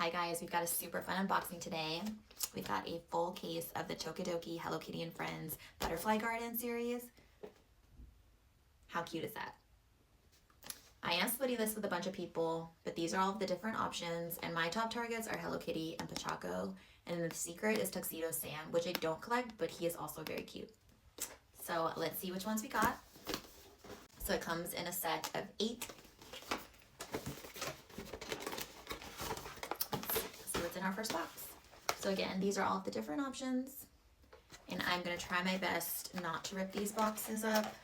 Hi guys, we've got a super fun unboxing today. We've got a full case of the Tokidoki Hello Kitty and Friends Butterfly Garden series. How cute is that? I am splitting this with a bunch of people, but these are all of the different options, and my top targets are Hello Kitty and Pochacco, and then the secret is Tuxedo Sam, which I don't collect, but he is also very cute. So let's see which ones we got. So it comes in a set of 8. So what's in our first box. So again, these are all of the different options, and I'm gonna try my best not to rip these boxes up.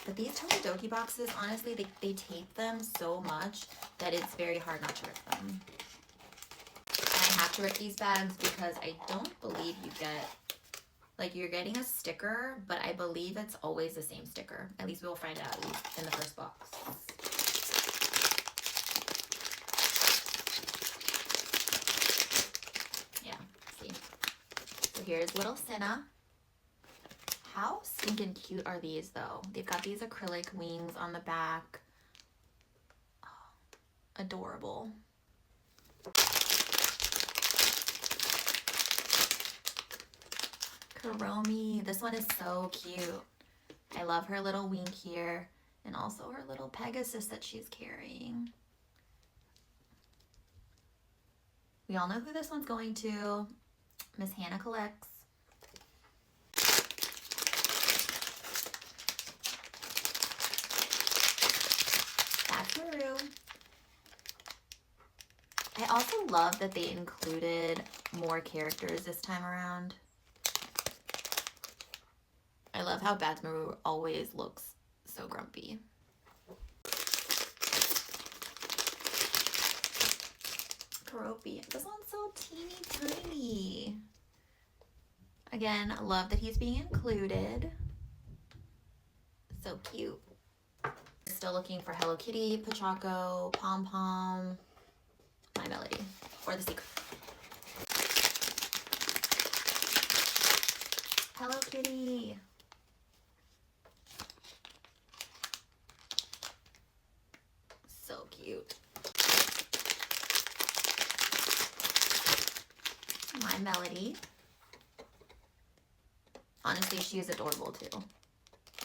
But these Tokidoki boxes, honestly, they tape them so much that it's very hard not to rip them. And I have to rip these bags because I don't believe you get, like, you're getting a sticker, but I believe it's always the same sticker. At least we'll find out in the first box. Yeah, see. So here's little Cinna. How stinking cute are these though? They've got these acrylic wings on the back. Oh, adorable. Kuromi, this one is so cute. I love her little wink here, and also her little Pegasus that she's carrying. We all know who this one's going to. Miss Hannah collects. That's Maru. I also love that they included more characters this time around. I love how Bad Maru always looks so grumpy. Karopi. This one's so teeny tiny. Again, I love that he's being included. So cute. Still looking for Hello Kitty, Pochacco, Pom Pom, My Melody, or the secret. Hello Kitty. So cute. My Melody. Honestly, she is adorable too.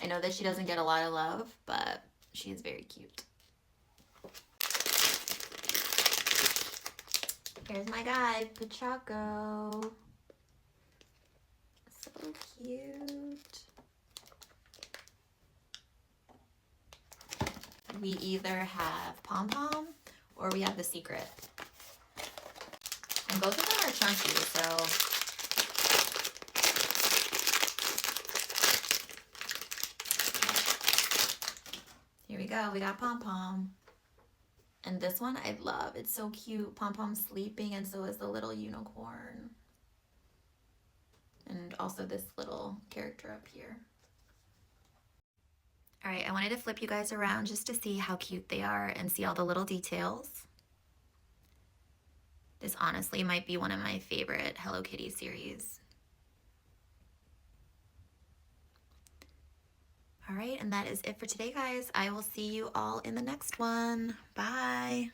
I know that she doesn't get a lot of love, but she is very cute. Here's my guy, Pochacco. So cute. We either have Pom Pom or we have the secret. And both of them are chunky, so here we go. We got Pom Pom. And this one I love. It's so cute. Pom Pom's sleeping, and so is the little unicorn. And also this little character up here. All right, I wanted to flip you guys around just to see how cute they are and see all the little details. This honestly might be one of my favorite Hello Kitty series. All right, and that is it for today, guys. I will see you all in the next one. Bye.